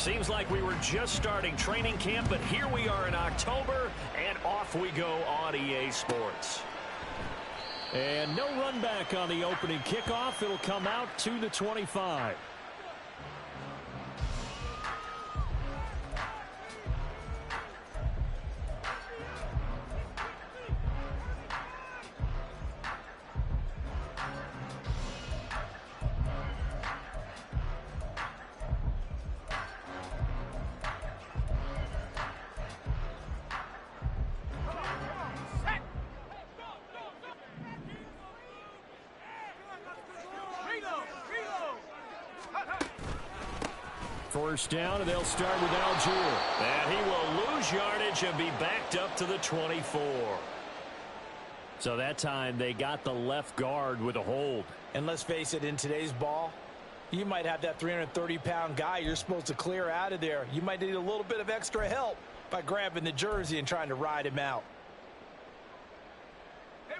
Seems like we were just starting training camp, but here we are in October, and off we go on EA Sports. And no run back on the opening kickoff. It'll come out to the 25. First down, and they'll start with Algier. And he will lose yardage and be backed up to the 24. So that time they got the left guard with a hold. And let's face it, in today's ball, you might have that 330-pound guy you're supposed to clear out of there. You might need a little bit of extra help by grabbing the jersey and trying to ride him out.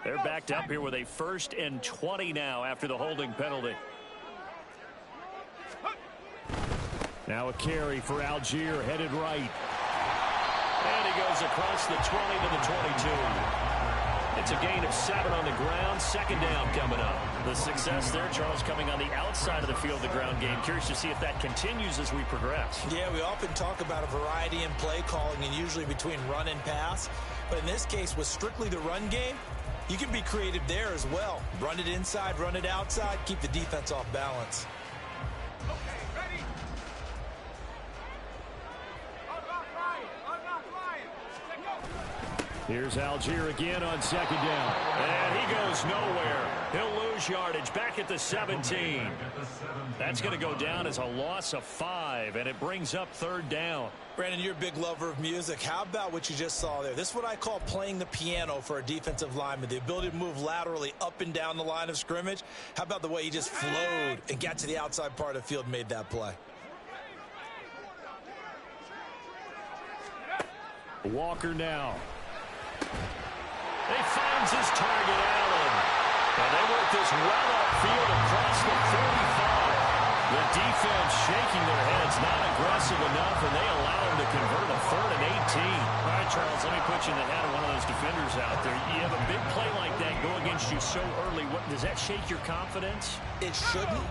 They're backed up here with a 1st and 20 now after the holding penalty. Now a carry for Algier, headed right. And he goes across the 20 to the 22. It's a gain of 7 on the ground. 2nd down coming up. The success there, Charles, coming on the outside of the field, the ground game. Curious to see if that continues as we progress. Yeah, we often talk about a variety in play calling and usually between run and pass. But in this case, with strictly the run game, you can be creative there as well. Run it inside, run it outside, keep the defense off balance. Here's Algier again on 2nd down. And he goes nowhere. He'll lose yardage back at the 17. That's going to go down as a loss of 5, and it brings up 3rd down. Brandon, you're a big lover of music. How about what you just saw there? This is what I call playing the piano for a defensive lineman, the ability to move laterally up and down the line of scrimmage. How about the way he just flowed and got to the outside part of the field and made that play? Walker now. He finds his target, Allen. And they work this well upfield across the 45. The defense shaking their heads, not aggressive enough, and they allow him to convert a 3rd and 18. All right, Charles, let me put you in the head of one of those defenders out there. You have a big play like that go against you so early. Does that shake your confidence? It shouldn't,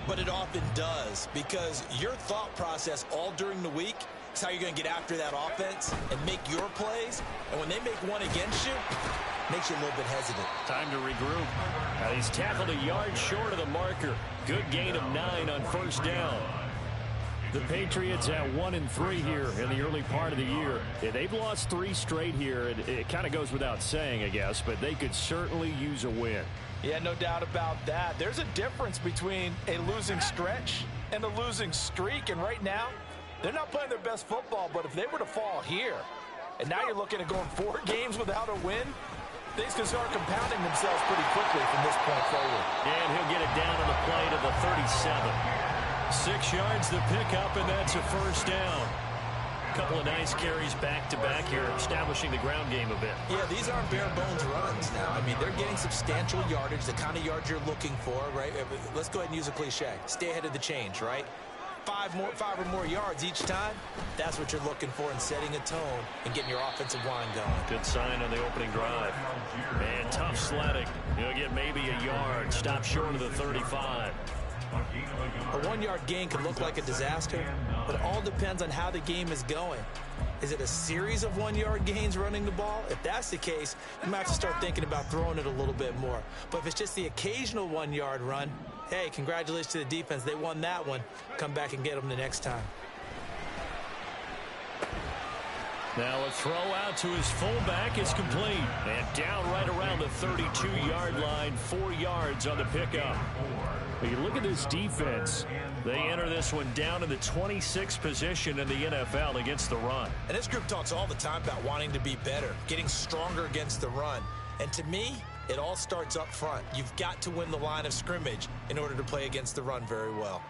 but it often does, because your thought process all during the week is how you're going to get after that offense and make your plays. And when they make one against you, it makes you a little bit hesitant. Time to regroup. Now he's tackled a yard short of the marker. Good gain of 9 on 1st down. The Patriots at 1-3 here in the early part of the year. Yeah, they've lost 3 straight here. It kind of goes without saying, I guess, but they could certainly use a win. Yeah, no doubt about that. There's a difference between a losing stretch and a losing streak. And right now, they're not playing their best football, but if they were to fall here, and now you're looking at going 4 games without a win, things can start compounding themselves pretty quickly from this point forward. And he'll get it down on the play to the 37. 6 yards the pickup, and that's a 1st down. A couple of nice carries back-to-back here, establishing the ground game a bit. Yeah, these aren't bare-bones runs now. I mean, they're getting substantial yardage, the kind of yards you're looking for, right? Let's go ahead and use a cliche. Stay ahead of the change, right? 5 or more yards each time, that's what you're looking for in setting a tone and getting your offensive line going. Good sign on the opening drive. And tough sledding. He'll get maybe a yard. Stop short of the 35. A 1-yard gain could look like a disaster, but it all depends on how the game is going. Is it a series of 1-yard gains running the ball? If that's the case, you might have to start thinking about throwing it a little bit more. But if it's just the occasional 1-yard run, hey, congratulations to the defense. They won that one. Come back and get them the next time. Now a throw out to his fullback is complete. And down right around the 32-yard line, 4 yards on the pickup. But you look at this defense. They enter this one down in the 26th position in the NFL against the run. And this group talks all the time about wanting to be better, getting stronger against the run. And to me, it all starts up front. You've got to win the line of scrimmage in order to play against the run very well.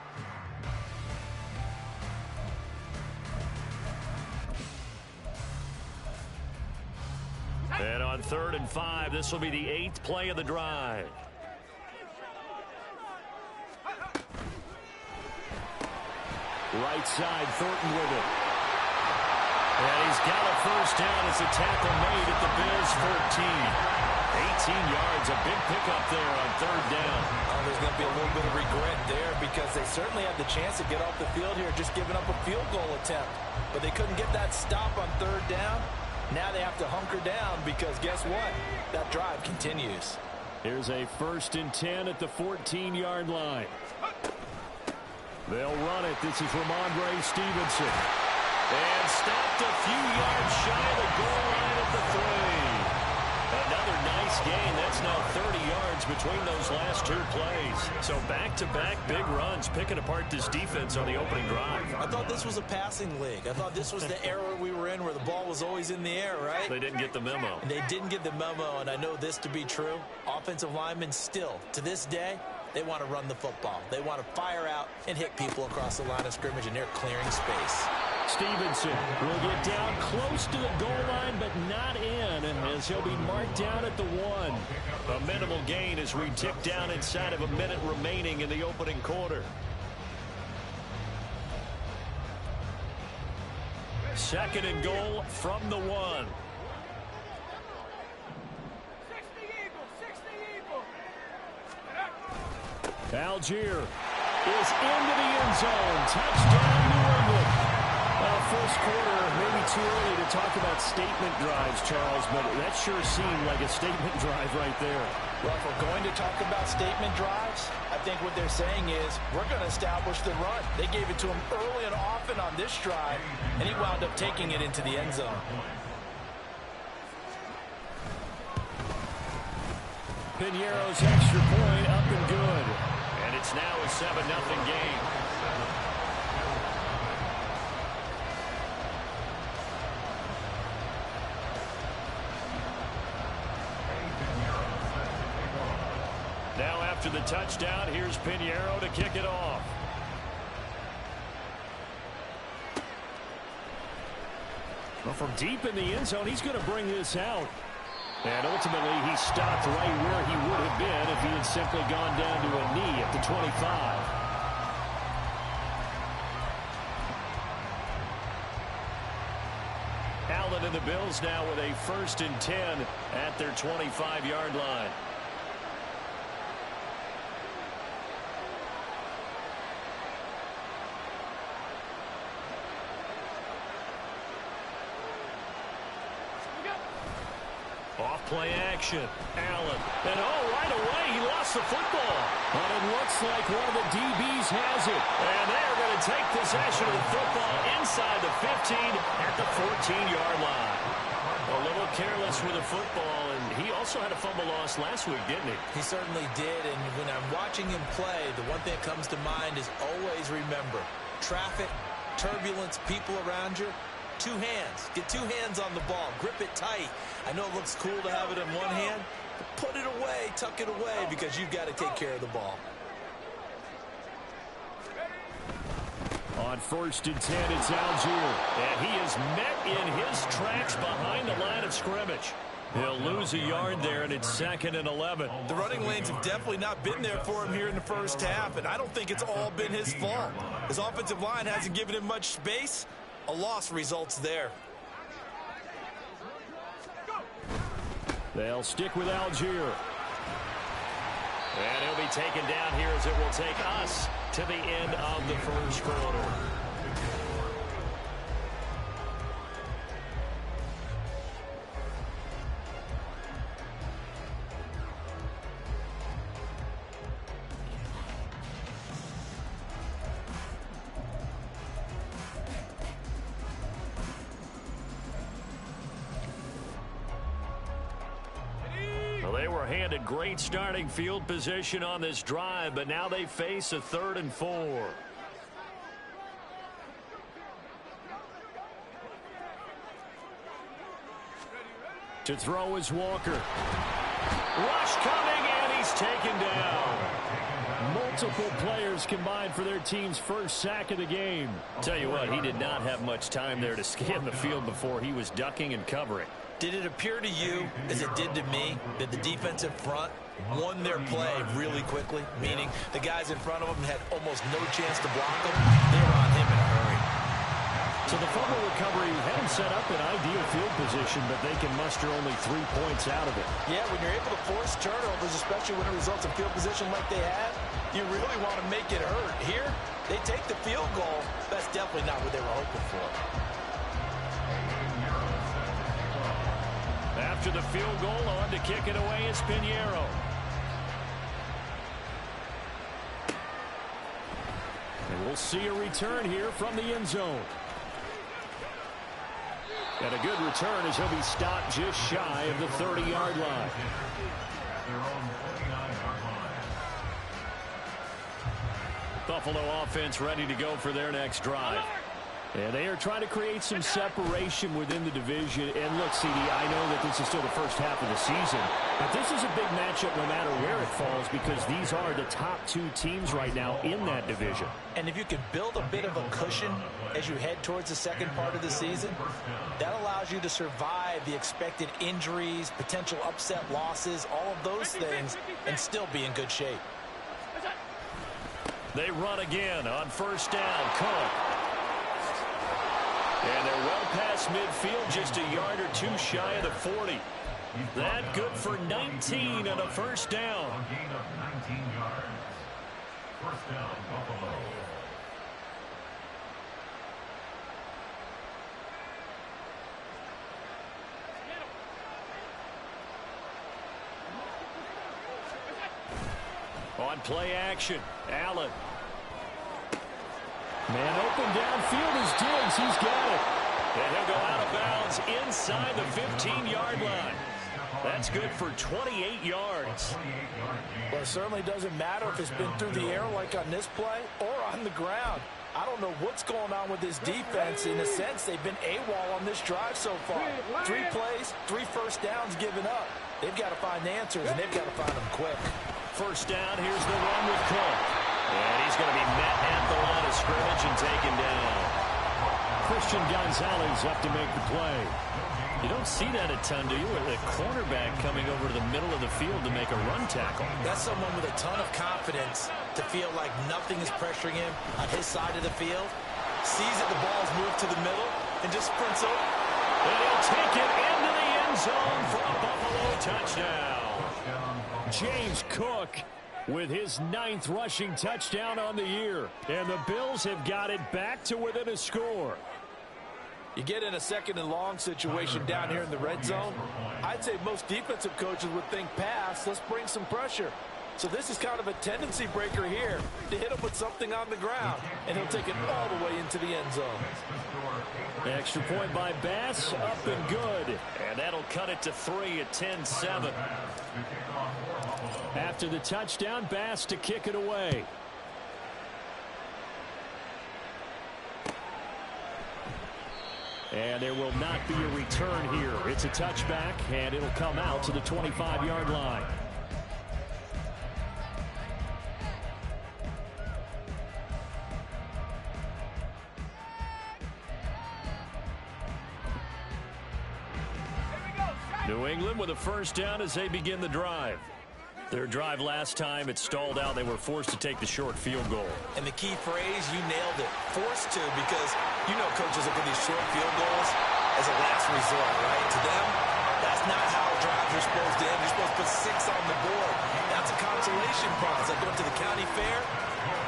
And on 3rd and 5, this will be the 8th play of the drive. Right side, Thornton with it. And he's got a first down as the tackle made at the Bills' 14. 18 yards, a big pickup there on third down. Oh, there's going to be a little bit of regret there because they certainly had the chance to get off the field here, just giving up a field goal attempt. But they couldn't get that stop on third down. Now they have to hunker down because guess what? That drive continues. Here's a 1st and 10 at the 14-yard line. They'll run it. This is Ramondre Stevenson. And stopped a few yards shy of the goal line at the 3. Another nice gain. That's now 30 yards between those last 2 plays. So back-to-back big runs, picking apart this defense on the opening drive. I thought this was a passing league. I thought this was the era we were in where the ball was always in the air, right? They didn't get the memo. And they didn't get the memo, and I know this to be true. Offensive linemen still, to this day, they want to run the football. They want to fire out and hit people across the line of scrimmage, and they're clearing space. Stevenson will get down close to the goal line, but not in, as he'll be marked down at the 1. A minimal gain as we tick down inside of a minute remaining in the opening quarter. 2nd and goal from the 1. Algier is into the end zone. Touchdown, New England. Well, first quarter, maybe too early to talk about statement drives, Charles, but that sure seemed like a statement drive right there. Well, if we're going to talk about statement drives, I think what they're saying is we're going to establish the run. They gave it to him early and often on this drive, and he wound up taking it into the end zone. Piñeiro's extra point up and good. And it's now a 7-0 game. Now after the touchdown, here's Piñeiro to kick it off. Well, from deep in the end zone, he's going to bring this out. And ultimately, he stopped right where he would have been if he had simply gone down to a knee at the 25. Allen and the Bills now with a 1st and 10 at their 25-yard line. Off-play action. Allen. And right away, he lost the football. But it looks like one of the DBs has it. And they're going to take possession of the football inside the 15 at the 14-yard line. A little careless with the football, and he also had a fumble loss last week, didn't he? He certainly did, and when I'm watching him play, the one thing that comes to mind is always remember, traffic, turbulence, people around you, 2 hands. Get 2 hands on the ball. Grip it tight. I know it looks cool to have it in one hand, but put it away, tuck it away, because you've got to take care of the ball. On 1st and 10, it's Algier. And he is met in his tracks behind the line of scrimmage. He'll lose a yard there, and it's 2nd and 11. The running lanes have definitely not been there for him here in the first half, and I don't think it's all been his fault. His offensive line hasn't given him much space. A loss results there. They'll stick with Algier. And he'll be taken down here as it will take us to the end of the first quarter. They were handed great starting field position on this drive, but now they face a 3rd and 4. To throw is Walker. Rush coming, and he's taken down. Multiple players combined for their team's first sack of the game. Tell you what, he did not have much time there to scan the field before he was ducking and covering. Did it appear to you, as it did to me, that the defensive front won their play really quickly? Meaning the guys in front of them had almost no chance to block them. They were on him in a So the fumble recovery had him set up in ideal field position, but they can muster only 3 points out of it. Yeah, when you're able to force turnovers, especially when it results in field position like they had, you really want to make it hurt. Here, they take the field goal. That's definitely not what they were hoping for. After the field goal, on to kick it away is Pinheiro. And we'll see a return here from the end zone. And a good return as he'll be stopped just shy of the 30-yard line. Buffalo offense ready to go for their next drive. And they are trying to create some separation within the division. And look, CD, I know that this is still the first half of the season, but this is a big matchup no matter where it falls because these are the top 2 teams right now in that division. And if you can build a bit of a cushion as you head towards the second part of the season, that allows you to survive the expected injuries, potential upset losses, all of those things, and still be in good shape. They run again on first down. Cook. And they're well past midfield, just a yard or 2 shy of the 40. That good for 19 on a first down. Gain of 19 yards. First down, Buffalo. On play action, Allen. Man open downfield is Diggs. He's got it. And he'll go out of bounds inside the 15-yard line. That's good for 28 yards. Well, it certainly doesn't matter if it's been through the air like on this play or on the ground. I don't know what's going on with this defense. In a sense, they've been AWOL on this drive so far. 3 plays, 3 first downs given up. They've got to find answers, and they've got to find them quick. First down, here's the run with Cook. And he's going to be met at the line of scrimmage and taken down. Christian Gonzalez up to make the play. You don't see that a ton, do you? With a cornerback coming over to the middle of the field to make a run tackle. That's someone with a ton of confidence to feel like nothing is pressuring him on his side of the field. Sees that the ball's moved to the middle and just sprints over. And he'll take it into the end zone for a Buffalo touchdown. James Cook with his 9th rushing touchdown on the year. And the Bills have got it back to within a score. You get in a second and long situation down here in the red zone. I'd say most defensive coaches would think pass. Let's bring some pressure. So this is kind of a tendency breaker here to hit him with something on the ground. And he'll take it all the way into the end zone. Extra point by Bass, up and good. And that'll cut it to 3 at 10-7. After the touchdown, Bass to kick it away. And there will not be a return here. It's a touchback, and it'll come out to the 25-yard line. New England with a first down as they begin the drive. Their drive last time, it stalled out. They were forced to take the short field goal. And the key phrase, you nailed it. Forced to, because you know coaches look at these short field goals as a last resort, right? To them, that's not how drives are supposed to end. You're supposed to put 6 on the board. That's a consolation prize. Like going to the county fair,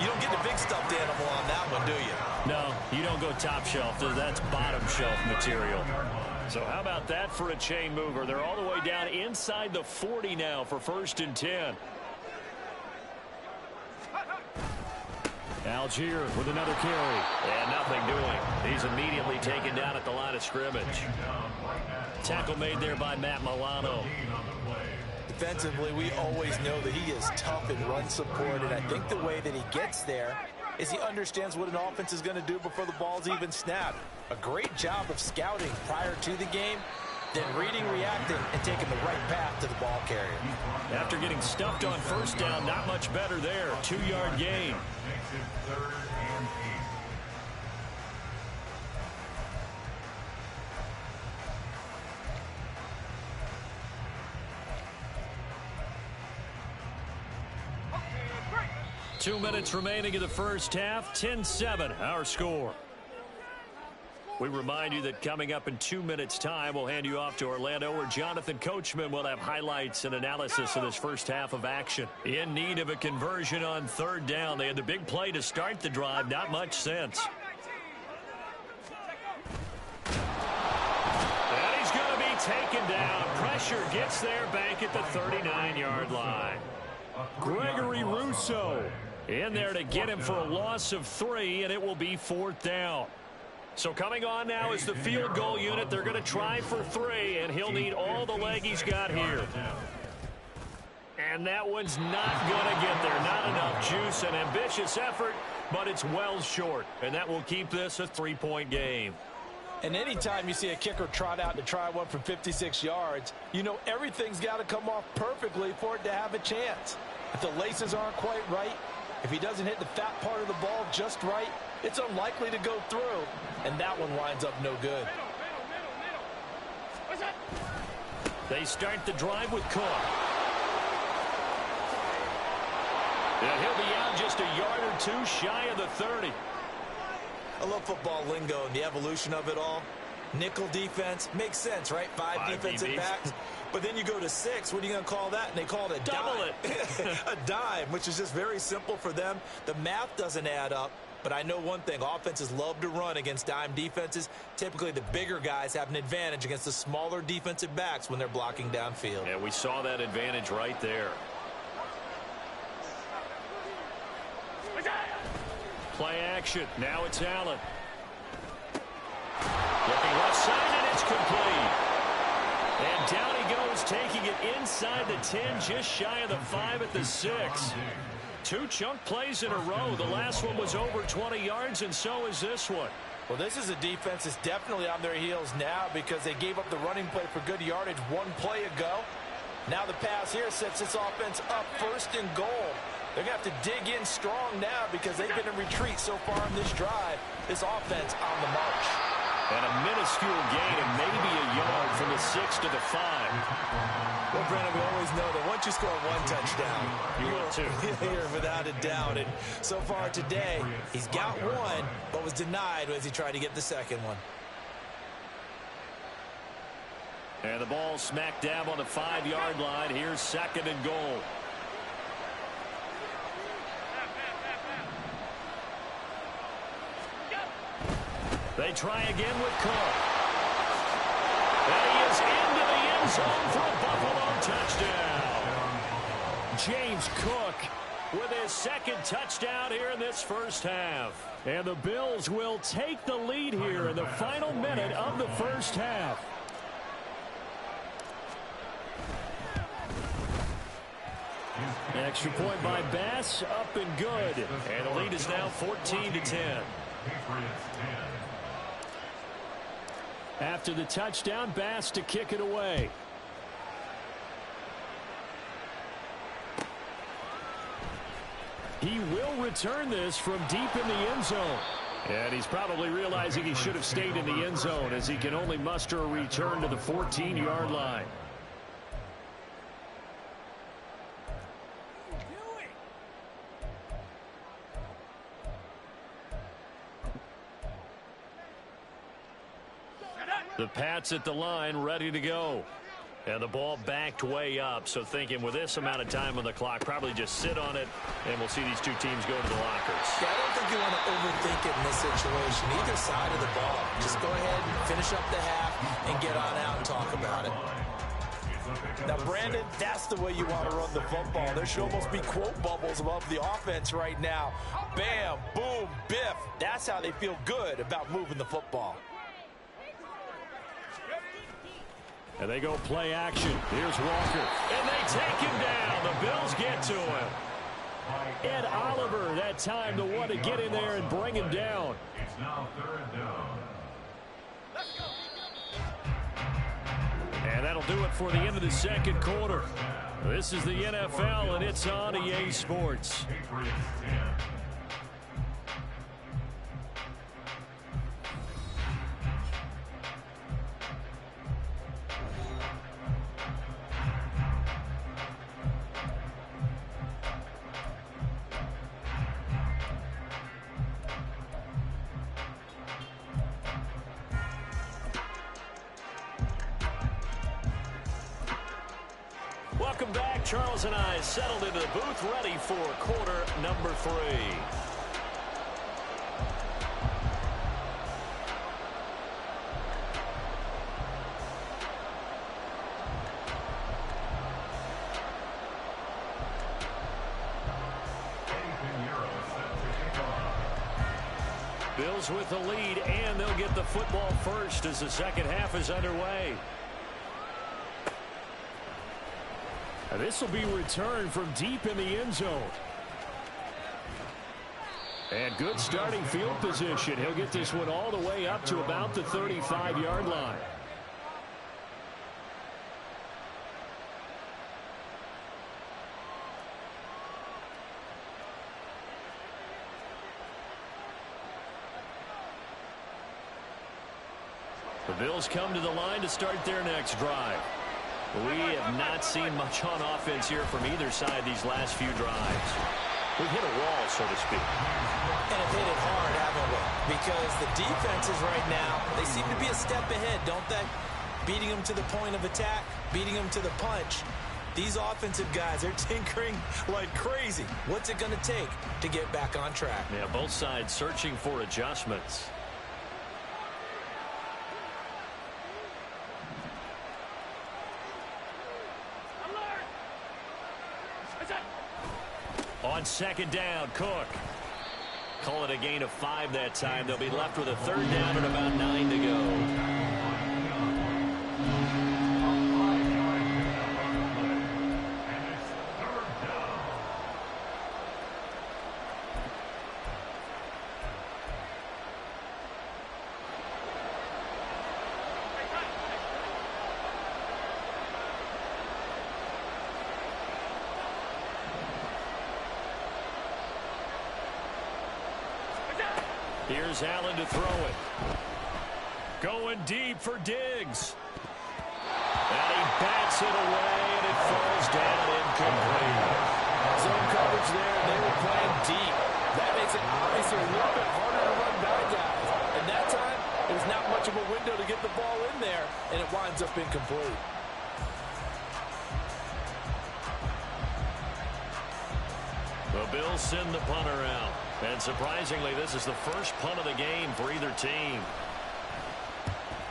you don't get the big stuffed animal on that one, do you? No, you don't go top shelf. That's bottom shelf material. So how about that for a chain mover? They're all the way down inside the 40 now for 1st and 10. Algier with another carry. And nothing doing. He's immediately taken down at the line of scrimmage. Tackle made there by Matt Milano. Defensively, we always know that he is tough in run support, and I think the way that he gets there is he understands what an offense is going to do before the ball's even snapped. A great job of scouting prior to the game, then reading, reacting, and taking the right path to the ball carrier. After getting stuffed on first down, not much better there. 2-yard gain. 2 minutes remaining in the first half. 10-7, our score. We remind you that coming up in 2 minutes' time, we'll hand you off to Orlando, where Jonathan Coachman will have highlights and analysis of this first half of action. In need of a conversion on third down. They had the big play to start the drive. Not much sense. And he's going to be taken down. Pressure gets there back at the 39-yard line. Gregory Rousseau in there to get him for a loss of 3, and it will be 4th down. So coming on now is the field goal unit. They're going to try for 3, and he'll need all the leg he's got here. And that one's not going to get there. Not enough juice. An ambitious effort, but it's well short. And that will keep this a 3-point game. And anytime you see a kicker trot out to try one from 56 yards, you know everything's got to come off perfectly for it to have a chance. If the laces aren't quite right, if he doesn't hit the fat part of the ball just right, it's unlikely to go through. And that one winds up no good. They start the drive with Cook. And he'll be out just a yard or 2 shy of the 30. I love football lingo and the evolution of it all. Nickel defense makes sense, right? 5 defensive backs. But then you go to 6. What are you going to call that? And they call it a double dime. It. A dime, which is just very simple for them. The math doesn't add up. But I know one thing. Offenses love to run against dime defenses. Typically, the bigger guys have an advantage against the smaller defensive backs when they're blocking downfield. And we saw that advantage right there. Play action. Now it's Allen. Looking left side, and it's complete. And down he goes, taking it inside the 10, just shy of the 5 at the 6. 2 chunk plays in a row. The last one was over 20 yards, and so is this one. Well, this is a defense that's definitely on their heels now because they gave up the running play for good yardage 1 play ago. Now the pass here sets this offense up 1st and goal. They're going to have to dig in strong now because they've been in retreat so far in this drive. This offense on the march. And a minuscule gain of maybe a yard from the 6 to the 5. Well, Brandon, we always know that once you score 1 touchdown, you're without a doubt. And so far today, he's got 1, but was denied as he tried to get the second one. And the ball smack dab on the 5-yard line. Here's 2nd and goal. They try again with Cook. And he is into the end zone for a Buffalo touchdown. James Cook with his 2nd touchdown here in this first half. And the Bills will take the lead here in the final minute of the first half. Extra point by Bass, up and good. And the lead is now 14-10. After the touchdown, Bass to kick it away. He will return this from deep in the end zone. And he's probably realizing he should have stayed in the end zone as he can only muster a return to the 14-yard line. The Pats at the line, ready to go. And the ball backed way up. So thinking with this amount of time on the clock, probably just sit on it, and we'll see these 2 teams go to the lockers. Yeah, I don't think you want to overthink it in this situation. Either side of the ball. Just go ahead and finish up the half and get on out and talk about it. Now, Brandon, that's the way you want to run the football. There should almost be quote bubbles above the offense right now. Bam, boom, biff. That's how they feel good about moving the football. And they go play action. Here's Walker. And they take him down. The Bills get to him. Ed Oliver, that time, the one to get in there and bring him down. It's now 3rd down. And that'll do it for the end of the 2nd quarter. This is the NFL, and it's on EA Sports. Patriots 10. Welcome back. Charles and I settled into the booth, ready for quarter number 3. Bills with the lead, and they'll get the football first as the second half is underway. This will be returned from deep in the end zone. And good starting field position. He'll get this one all the way up to about the 35-yard line. The Bills come to the line to start their next drive. We have not seen much on offense here from either side these last few drives. We've hit a wall, so to speak. And have hit it hard, haven't we? Because the defenses right now, they seem to be a step ahead, don't they? Beating them to the point of attack, beating them to the punch. These offensive guys, they're tinkering like crazy. What's it going to take to get back on track? Yeah, both sides searching for adjustments. On second down, Cook. Call it a gain of 5 that time. They'll be left with a third down and about 9 to go. Here's Allen to throw it. Going deep for Diggs. And he bats it away, and it falls down incomplete. Zone coverage there, they were playing deep. That makes it obviously a little bit harder to run by guys. And that time, there's not much of a window to get the ball in there, and it winds up incomplete. The Bills send the punter out. And surprisingly, this is the first punt of the game for either team.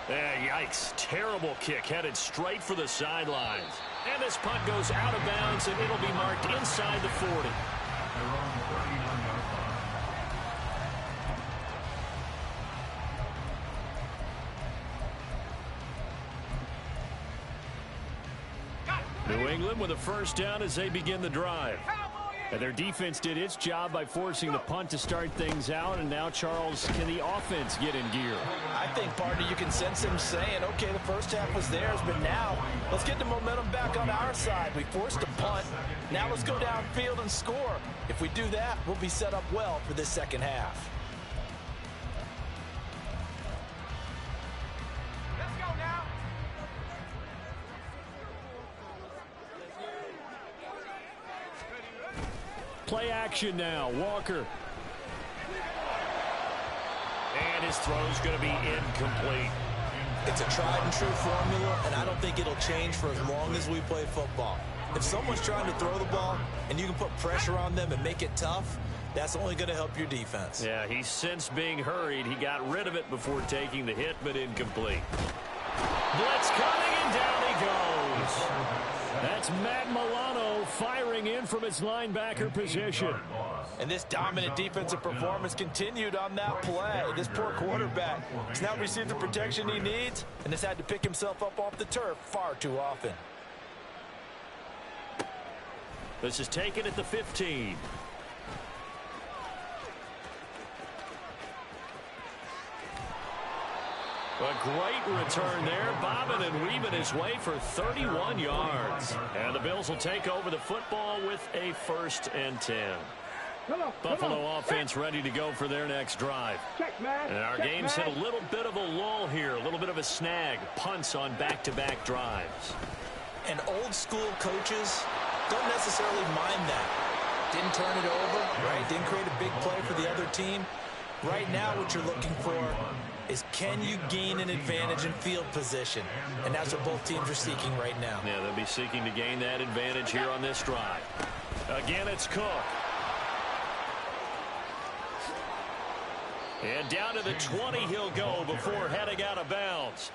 Yikes. Terrible kick headed straight for the sidelines. And this punt goes out of bounds, and it'll be marked inside the 40. New England with a first down as they begin the drive. And their defense did its job by forcing the punt to start things out. And now, Charles, can the offense get in gear? I think, partner, you can sense him saying, okay, the first half was theirs, but now let's get the momentum back on our side. We forced a punt. Now let's go downfield and score. If we do that, we'll be set up well for this second half. Let's go now. Play action now. Walker. And his throw's going to be incomplete. It's a tried and true formula, and I don't think it'll change for as long as we play football. If someone's trying to throw the ball and you can put pressure on them and make it tough, that's only going to help your defense. Yeah, he sensed being hurried. He got rid of it before taking the hit, but incomplete. Blitz coming, and down he goes. That's Matt Milano firing in from his linebacker position. And this dominant defensive performance continued on that play. This poor quarterback has now received the protection he needs and has had to pick himself up off the turf far too often. This is taken at the 15. A great return there, bobbing and weaving his way for 31 yards. And the Bills will take over the football with a 1st and 10. Buffalo offense ready to go for their next drive. And our game's hit a little bit of a lull here, a little bit of a snag. Punts on back-to-back drives. And old school coaches don't necessarily mind that. Didn't turn it over, right? Didn't create a big play for the other team. Right now what you're looking for is can you gain an advantage in field position? And that's what both teams are seeking right now. Yeah, they'll be seeking to gain that advantage here on this drive. Again, it's Cook. And down to the 20 he'll go before heading out of bounds.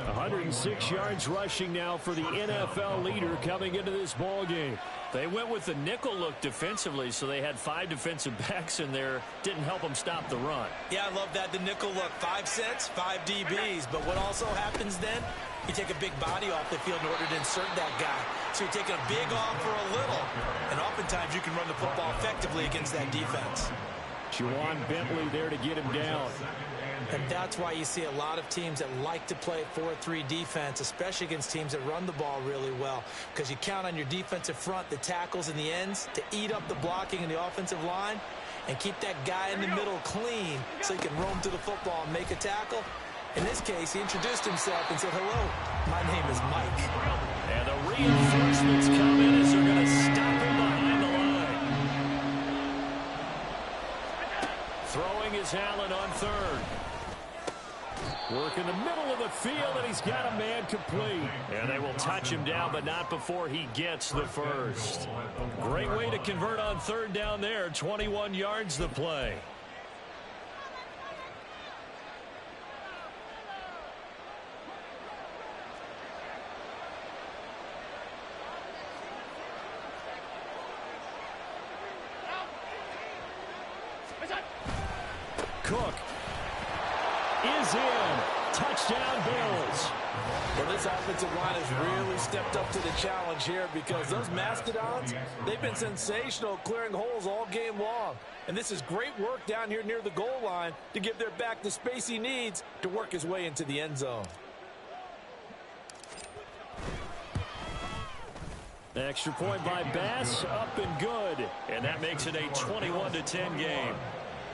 106 yards rushing now for the NFL leader coming into this ball game. They went with the nickel look defensively, so they had 5 defensive backs in there. Didn't help them stop the run. Yeah, I love that, the nickel look. 5 sets, 5 DBs. But what also happens then, you take a big body off the field in order to insert that guy. So you're taking a big off for a little. And oftentimes you can run the football effectively against that defense. Juwan Bentley there to get him down. And that's why you see a lot of teams that like to play 4-3 defense, especially against teams that run the ball really well. Because you count on your defensive front, the tackles and the ends, to eat up the blocking in the offensive line and keep that guy in the middle clean so he can roam to the football and make a tackle. In this case, he introduced himself and said, hello, my name is Mike. And the reinforcements come in as they're going to stop him behind the line. Throwing is Allen on third. Work in the middle of the field, and he's got a man complete. And they will touch him down, but not before he gets the first. Great way to convert on third down there. 21 yards the play. Cook is in. Touchdown, Bills. Well, this offensive line has really stepped up to the challenge here because those Mastodons, they've been sensational clearing holes all game long. And this is great work down here near the goal line to give their back the space he needs to work his way into the end zone. Extra point by Bass, up and good. And that makes it a 21-10 game.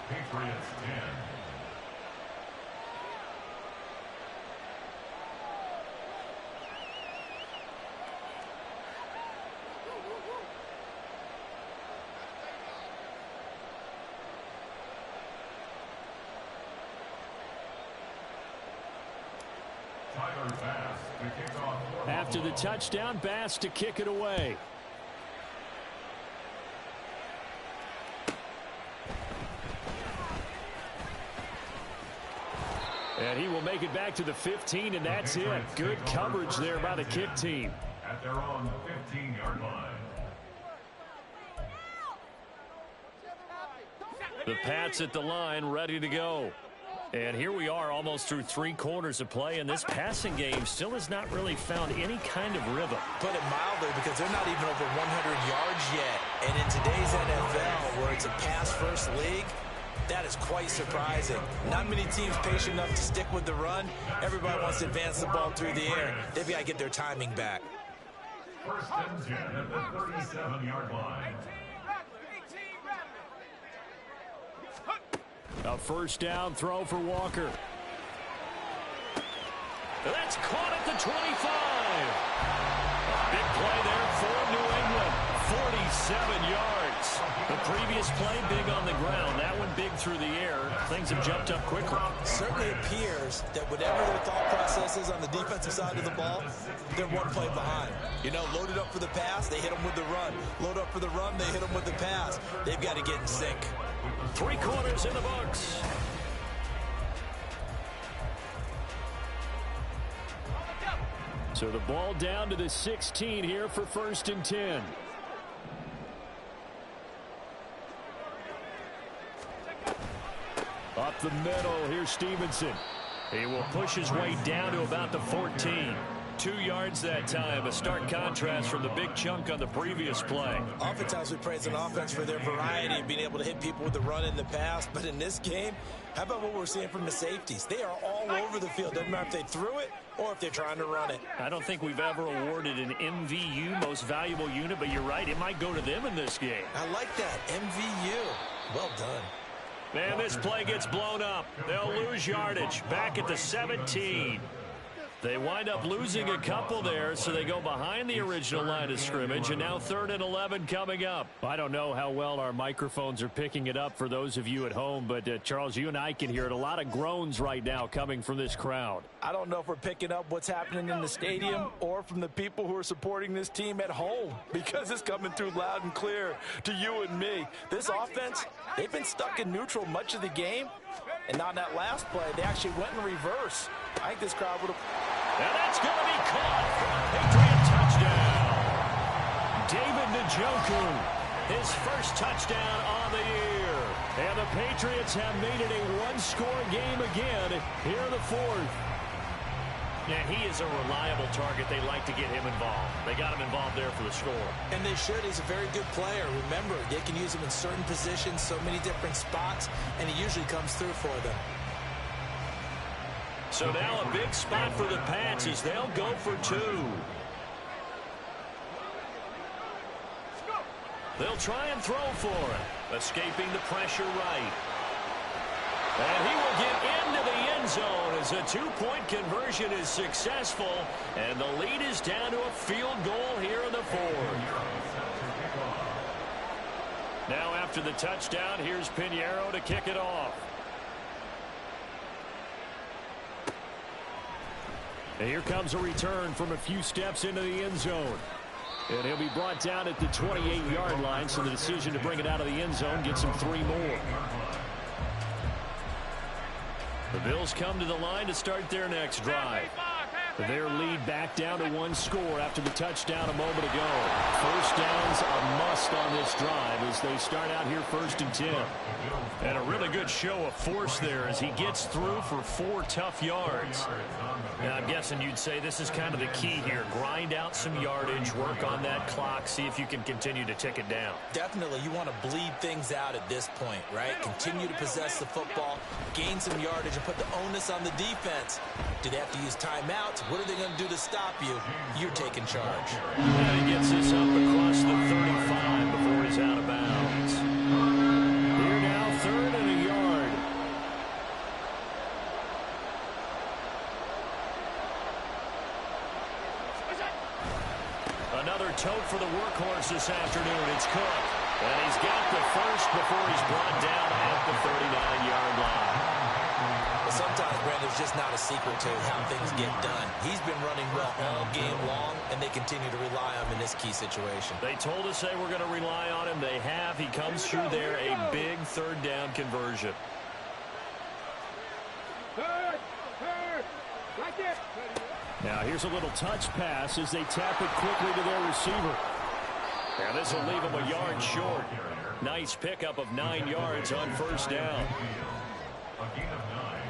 Patriots 10. After the touchdown, Bass to kick it away. And he will make it back to the 15, and that's it. Good coverage there by the kick team. At their own 15-yard line. The Pats at the line, ready to go. And here we are almost through 3 quarters of play, and this passing game still has not really found any kind of rhythm. Put it mildly, because they're not even over 100 yards yet. And in today's NFL, where it's a pass-first league, that is quite surprising. Not many teams patient enough to stick with the run. Everybody wants to advance the ball through the air. They've got to get their timing back. First and 10 at the 37-yard line. A first down throw for Walker. That's caught at the 25. A big play there for New England. 47 yards. The previous play big on the ground. That one big through the air. Things have jumped up quickly. Certainly appears that whatever their thought process is on the defensive side of the ball, they're one play behind. You know, loaded up for the pass, they hit them with the run. Load up for the run, they hit them with the pass. They've got to get in sync. 3 quarters in the books. So the ball down to the 16 here for first and 10. Up the middle, here's Stevenson. He will push his way down to about the 14. 2 yards that time, a stark contrast from the big chunk on the previous play. Oftentimes we praise an offense for their variety of being able to hit people with the run in the pass, but in this game, how about what we're seeing from the safeties? They are all over the field. Doesn't matter if they threw it or if they're trying to run it. I don't think we've ever awarded an MVU, most valuable unit, but you're right, it might go to them in this game. I like that, MVU. Well done. And this play gets blown up. They'll lose yardage. Back at the 17. They wind up losing a couple there, so they go behind the original line of scrimmage, and now 3rd and 11 coming up. I don't know how well our microphones are picking it up for those of you at home, but Charles, you and I can hear it. A lot of groans right now coming from this crowd. I don't know if we're picking up what's happening in the stadium or from the people who are supporting this team at home, because it's coming through loud and clear to you and me. This offense, they've been stuck in neutral much of the game, and on that last play, they actually went in reverse. I think this crowd would have... And that's going to be caught for a Patriot touchdown. David Njoku, his first touchdown on the year. And the Patriots have made it a one-score game again here in the 4th. And he is a reliable target. They like to get him involved. They got him involved there for the score. And they should. He's a very good player. Remember, they can use him in certain positions, so many different spots, and he usually comes through for them. So now a big spot for the Pats as they'll go for 2. They'll try and throw for it. Escaping the pressure right. And he will get into the end zone as a 2-point conversion is successful. And the lead is down to a field goal here in the 4th. Now after the touchdown, here's Pinheiro to kick it off. And here comes a return from a few steps into the end zone. And he'll be brought down at the 28-yard line, so the decision to bring it out of the end zone gets him 3 more. The Bills come to the line to start their next drive. Their lead back down to 1 score after the touchdown a moment ago. First down's a must on this drive as they start out here 1st and 10. And a really good show of force there as he gets through for 4 tough yards. Now, I'm guessing you'd say this is kind of the key here. Grind out some yardage, work on that clock, see if you can continue to tick it down. Definitely, you want to bleed things out at this point, right? Continue to possess the football, gain some yardage, and put the onus on the defense. Do they have to use timeouts? What are they going to do to stop you? You're taking charge. And he gets this up across the 35 before he's out of bounds. Here now, 3rd and a yard. Another tote for the workhorse this afternoon. It's Cook. And he's got the first before he's brought down at the 39-yard line. But sometimes, Brand, there's just not a secret to how things get done. He's been running well all game long, and they continue to rely on him in this key situation. They told us they were going to rely on him. They have. He comes through there, a big 3rd down conversion. Now here's a little touch pass as they tap it quickly to their receiver. Now this will leave him a yard short. Nice pickup of 9 yards on 1st down. A gain of 9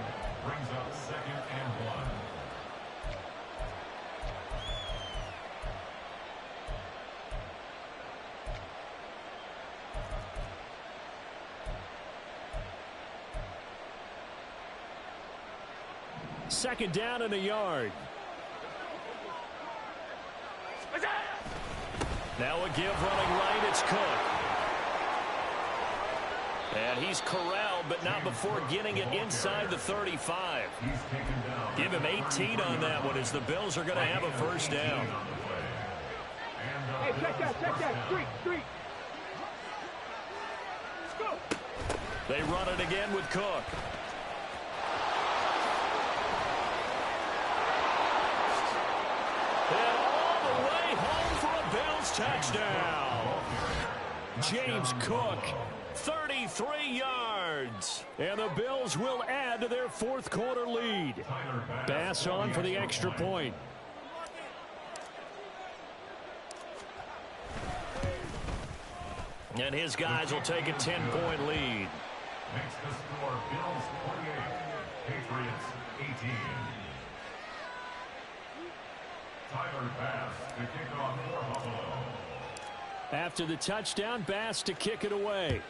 brings up 2nd and 1. Second down and a yard. Now a give running right, it's Cook. And he's corralled, but not before getting it inside the 35. Give him 18 on that one as the Bills are going to have a 1st down. Hey, check that, street. They run it again with Cook. And all the way home for a Bills touchdown. James Cook, 33 yards. And the Bills will add to their 4th quarter lead. Bass on for the extra point. And his guys will take a 10-point lead. Makes the score Bills 48, Patriots 18. Tyler Bass to kick off for Buffalo. After the touchdown, Bass to kick it away.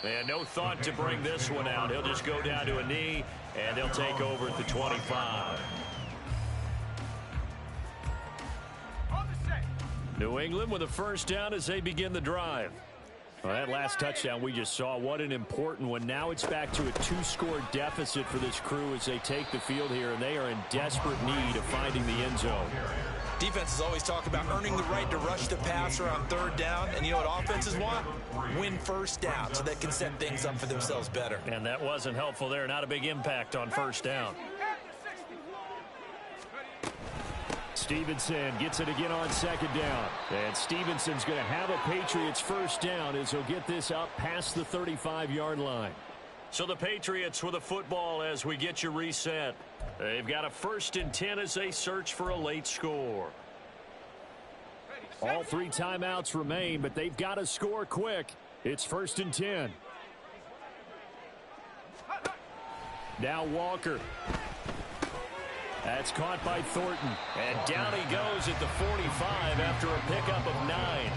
And no thought to bring this one out. He'll just go down to a knee, and they'll take over at the 25. New England with a 1st down as they begin the drive. Well, that last touchdown we just saw, what an important one. Now it's back to a 2-score deficit for this crew as they take the field here, and they are in desperate need of finding the end zone. Defenses always talk about earning the right to rush the passer on third down, and you know what offenses want? Win first down so they can set things up for themselves better. And that wasn't helpful there. Not a big impact on first down. Stevenson gets it again on second down. And Stevenson's going to have a Patriots first down as he'll get this up past the 35-yard line. So the Patriots with a football as we get you reset. They've got a 1st and 10 as they search for a late score. All 3 timeouts remain, but they've got to score quick. It's 1st and 10. Now Walker. That's caught by Thornton. And down he goes at the 45 after a pickup of 9.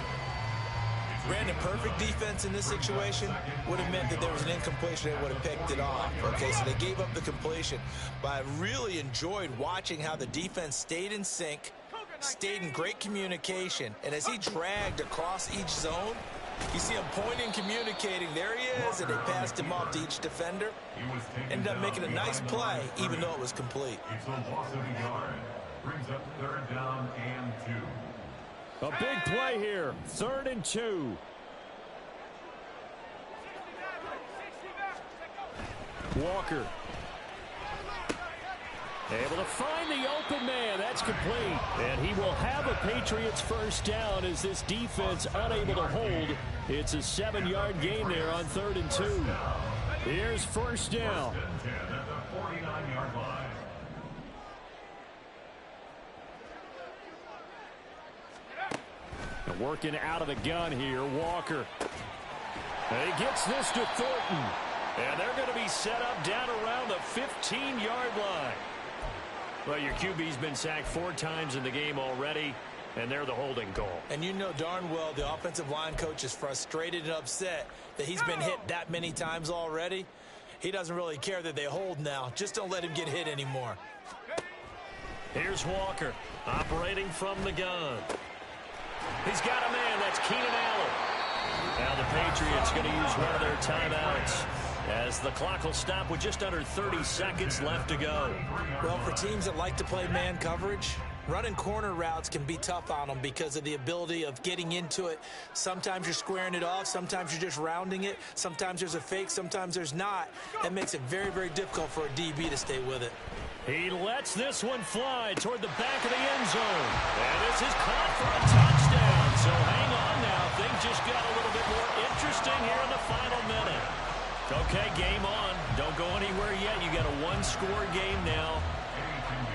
Brandon, perfect defense in this situation would have meant that there was an incompletion that would have picked it off. Okay, so they gave up the completion. But I really enjoyed watching how the defense stayed in sync, stayed in great communication, and as he dragged across each zone, you see him pointing, communicating. There he is, and they passed him off to each defender. Ended up making a nice play, even though it was complete. It's a loss of a yard. Brings up 3rd down and 2. A big play here. 3rd and 2. Walker. Able to find the open man. That's complete. And he will have a Patriots first down as this defense unable to hold. It's a 7-yard gain there on 3rd and 2. Here's first down. 1st and 10 at the 49-yard line. Working out of the gun here, Walker. And he gets this to Thornton. And they're going to be set up down around the 15-yard line. Well, your QB's been sacked 4 times in the game already, and they're the holding goal. And you know darn well the offensive line coach is frustrated and upset that he's been hit that many times already. He doesn't really care that they hold now. Just don't let him get hit anymore. Here's Walker operating from the gun. He's got a man. That's Keenan Allen. Now the Patriots going to use one of their timeouts as the clock will stop with just under 30 seconds left to go. Well, for teams that like to play man coverage, running corner routes can be tough on them because of the ability of getting into it. Sometimes you're squaring it off. Sometimes you're just rounding it. Sometimes there's a fake. Sometimes there's not. That makes it very, very difficult for a DB to stay with it. He lets this one fly toward the back of the end zone. And this is caught for a touchdown. So hang on now. Things just got a little bit more interesting here in the final minute. Okay, game on. Don't go anywhere yet. You got a 1-score game now.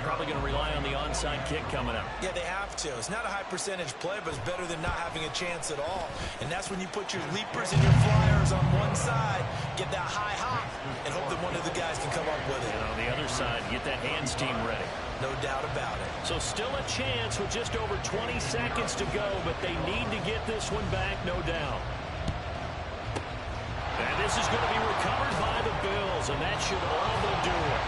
Probably going to rely on the onside kick coming up. Yeah, they have to. It's not a high percentage play, but it's better than not having a chance at all. And that's when you put your leapers and your flyers on one side, get that high hop, and hope that one of the guys can come up with it. And on the other side, get that hands team ready. No doubt about it. So still a chance with just over 20 seconds to go, but they need to get this one back, no doubt. And this is going to be recovered by the Bills, and that should all but do it.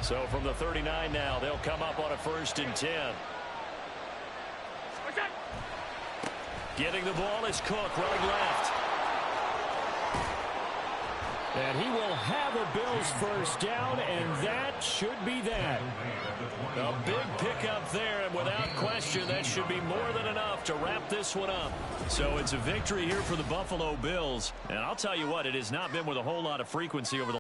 So from the 39 now, they'll come up on a 1st and 10. Getting the ball is Cook, running left. And he will have a Bills first down, and that should be that. A big pickup there, and without question, that should be more than enough to wrap this one up. So it's a victory here for the Buffalo Bills. And I'll tell you what, it has not been with a whole lot of frequency over the